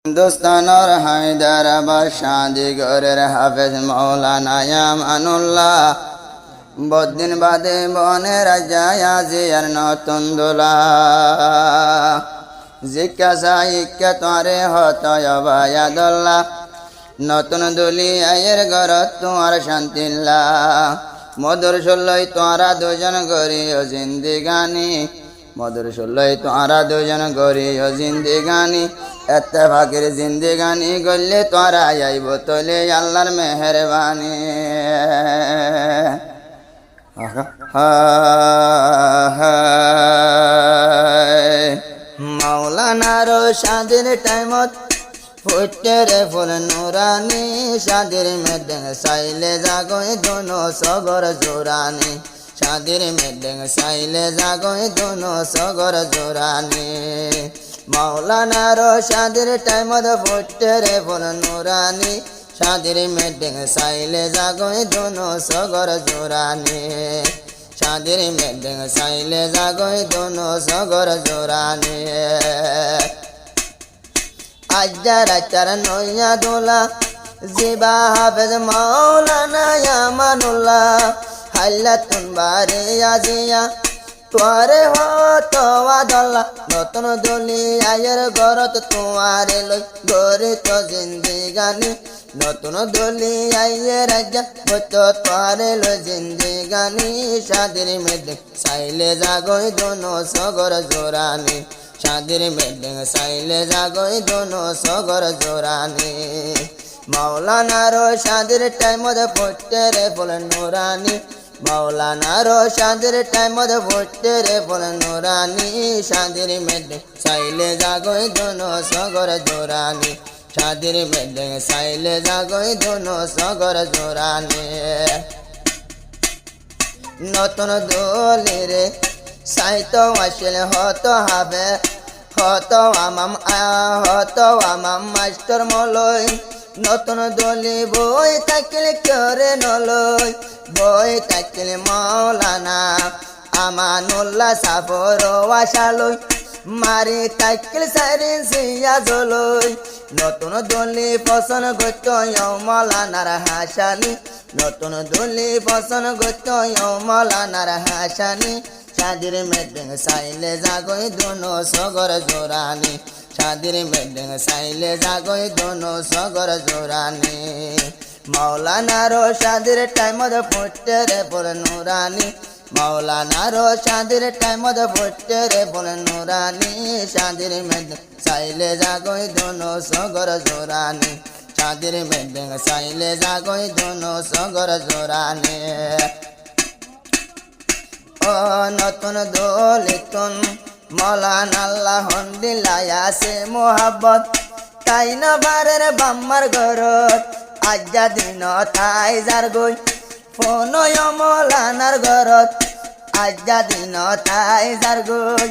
হিন্দুস্তানের হায়দারাবাদ শান্তিগড়ের হাফেজ মৌলানা আমানুল্লাহ বদিন বাদে বনে রাজায় আজিয়ার নতুন দোলা জিজ্ঞাসা ইক্কা তোরে হতয় বায়াদুল্লাহ নতুন দুলি আয়ের ঘরত তোমার শান্তিল্লা মধুর সুল্লই তোরা দুজন গরিও জিন্দিগানি মধুর সুল্লই তোরা দুজন গরিও জিন্দিগানি এত্তেফাকের জিন্দিগানি গড়লে তোরা আইব তোলে আল্লাহর মেহরবানি মাওলানার শাদির টাইমত ফুটে রে ফুল নুরানি শাদির মেডেং সাইলে জাগই দোনো সগর জোরানি শাদির মেডেং সাইলে জাগই দোনো সগর জোরানি মাওলানার শাদির টাইমত ফুটে রে ফুল নুরানি শাদির মেডেং সাইলে জাগই দোনো সগর জোরানি শাদির মেডেং সাইলে জাগই দোনো সগর জোরানি আজ্জার আচার নইয়া দোলা জিবা হাফেজ মৌলানা আমানুল্লাহ হাল্লাতুন বারে আজিয়া তোরে হতো আদল্লা নতুন দলি আয়ের গরত তোমারে লই গরিত জিন্দিগানি নতুন দলি আয়ের রাজা হতো তোরে লই জিন্দিগানি শাদির মেডে সাইলে জাগই দোনো সগর জোরানি শাদির মেডেং সাইলে জাগই দোনো সগর জোরানি মাওলানার শাদির টাইমত ফুটে রে ফুল নুরানি মাওলানার শাদির টাইমত ফুটে রে ফুল নুরানি শাদির মেডেং সাইলে জাগই দোনো সগর জোরানি শাদির মেডেং সাইলে জাগই দোনো সগর জোরানি নতুন দলি রে সাইতো আসলে হতো হবে হতো আমাম মাস্টার মলই নতুন দলি বই তাকিল করে নলই বই তাকিল মাওলানা আমানুল্লাহ সাফর ওয়াশালই মারি তাকিল সারিন সিয়া জলই নতুন দলি পছন্দ গত মাওলানার হাসানি নতুন দলি পছন্দ গত মাওলানার হাসানি শাদির মেডেং সাইলে জাগই দোনো সগর জোরানি শাদির মেডেং সাইলে জাগই দোনো সগর জোরানি মাওলানার শাদির টাইমত ফুটে রে ফুল নুরানি মাওলানার শাদির টাইমত ফুটে রে ফুল নুরানি শাদির মেডেং সাইলে জাগই দোনো সগর জোরানি শাদির মেডেং সাইলে জাগই দোনো সগর জোরানি ও নতুন দলিতুন মৌলানা আল্লাহ দিলায়াছে মোহাব্বত তাই না বারের বাম্মার ঘরত আজ্জা দিন তাই যার গই ফোন মৌলানার ঘরত আজ্জা দিন তাই যার গই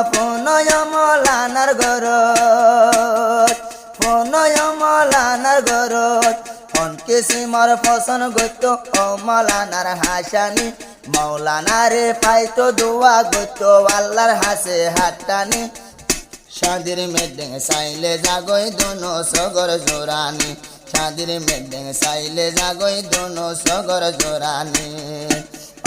ফোন মৌলানার ঘরত ফোন মৌলানার ঘরত অনকে সিমার ফসন গত ও মৌলানার হাসানি মাওলানারে পাইতো দোয়া গতো আল্লাহর হাসে হাটানি শাদির মেডেং সাইলে জাগই দোনো সগর জোরানি শাদির মেডেং সাইলে জাগই দোনো সগর জোরানি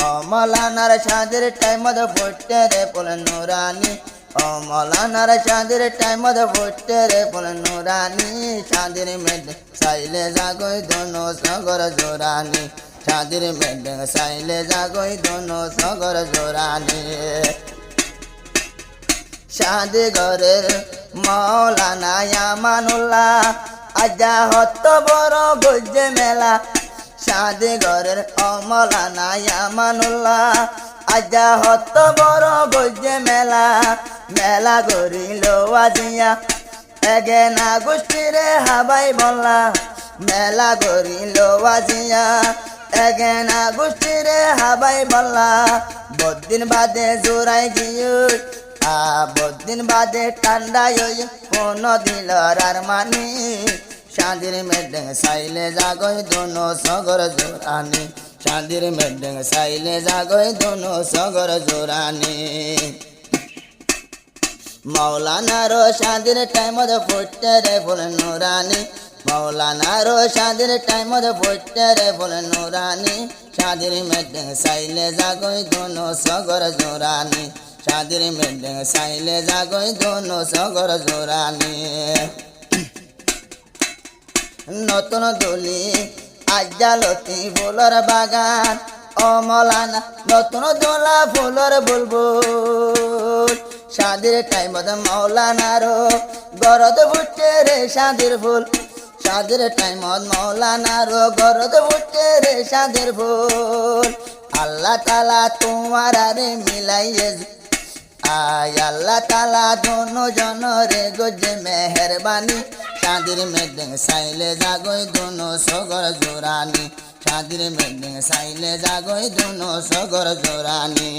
ও মাওলানার শাদির টাইমত ফুটে রে ফুল নুরানি ও মাওলানার শাদির টাইমত ফুটে রে ফুল নুরানি শাদির মেডেং সাইলে জাগই দোনো সগর জোরানি শাদির মেডেং সাইলে জাগই দোনো সগর জোরানি শাদি ঘরের মৌলানা আমানুল্লাহ আজা হত বড় গজ্জে মেলা শাদি ঘরের মৌলানা আমানুল্লাহ আজা হত বড় গজ্জে মেলা মেলা গরিল আজিয়া এগে না গোষ্ঠীরে হাবাই বললা মেলা গরিল আজিয়া এগেনা গোষ্ঠীরে হাবাই বললা বদিন বাদে জোরাই গিয়ে বদিন বাদে ঠান্ডায় কোন দিল আর মানি শাদির মেডেং সাইলে জাগই দোনো সগর জোরানি শাদির মেডেং সাইলে জাগই দোনো সগর জোরানি মৌলানার শাদির টাইমত ফুটে রে ফুল নুরানি মৌলানার শাদির টাইমত ফুটে রে ফুল নুরানি শাদির মেডে সাইলে জাগই দোনো সগর জোরানি শাদির মেডে সাইলে জাগই দোনো সগর জোরানি নতুন দুলি আজ্জালতি ফুলর বাগান ও মৌলানা নতুন দোলা ফুলর বুলবুল শাদির টাইমত মৌলানার গরদ ফুটে রে শাদির ফুল শাদির টাইমত মৌলানার গরদ ফুটে রে শাদির ফুল আল্লাহ তাআলা তোমার রে মিলাইয়ে আয় আল্লাহ তাআলা দোনো জনরে গজে মেহেরবানি শাদির মেডে সাইলে জাগই দোনো সগর জোরানি শাদির মেডে সাইলে জাগই দোনো সগর জোরানি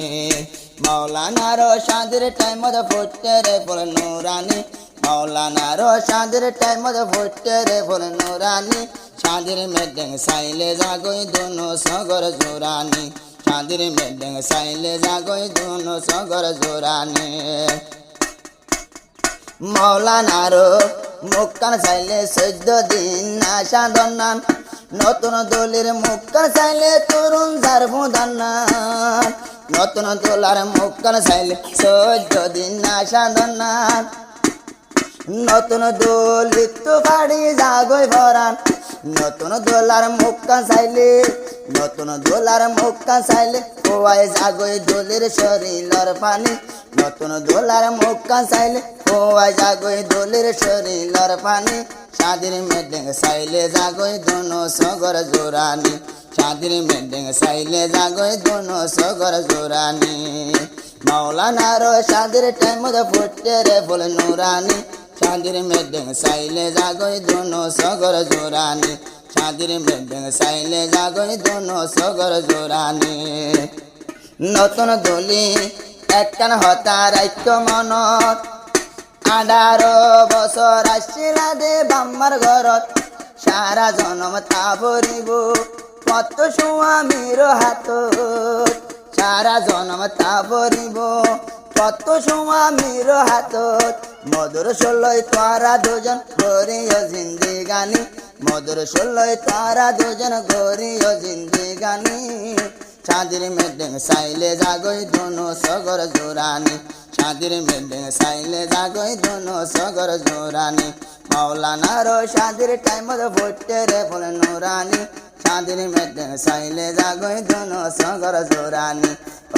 মৌলানার শাদির টাইমত ফুটে রে ফুল নুরানি মৌলানার শাদির টাইমত ফুটে রে ফুল নুরানি শাদির মেডে সাইলে জাগই দোনো সগর জোরানি শাদির মেডে সাইলে জাগই দোনো সগর জোরানি মৌলানার মুক্কান চাইলে 14 দিন আশা দন্নান নতুন দলির মুক্কান চাইলে তরুণ যার ভুদান্নান নতুন দোলার মুক্কান চাইলে 14 দিন আশা দন্নান নতুন দলিত বাড়ি জাগই ভরান নতুন দোলার মুক্কান চাইলে নতুন দোলার মুক্কান চাইলে ওয়াই জাগই দলির শরীরের পানি নতুন দোলার মুক্কান চাইলে ওয়াই জাগই দলির শরীরের পানি শাদির মেডে চাইলে জাগই দোনো সগর জোরানি শাদির মেডে চাইলে জাগই দোনো সগর জোরানি মৌলানার শাদির টাইমত ফুটে রে ফুল নুরানি শাদির মেডে চাইলে জাগই দোনো সগর জোরানি শাদির মেডে চাইলে জাগই দোনো সগর জোরানি নতুন দলি একখান হতা রাইত মনত 18 বছর আসিলা দে বাম্মার ঘরত সারা জনম তা ভরিব কত স্বামীর হাতত সারা জনম তা ভরিব কত স্বামীর হাতত মধুর ষোলই তারা দুজন গরিয় জিন্দিগানি মধুর ষোলই তারা দুজন গরিয় জিন্দিগানি শাদির মেডে সাইলে জাগই দোনো সগর জোরানি শাদির মেডে সাইলে জাগই দোনো সগর জোরানি মৌলানার শাদির টাইমত ফুটে রে ফুল নুরানি শাদির মেডে সাইলে জাগই দোনো সগর জোরানি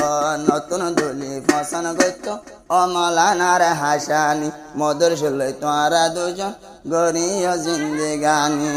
ও নতুন দুলি পছন্দ করতো ও মৌলানার হাসানি মধুর ষোলই তারা দুজন গরিয় জিন্দিগানি।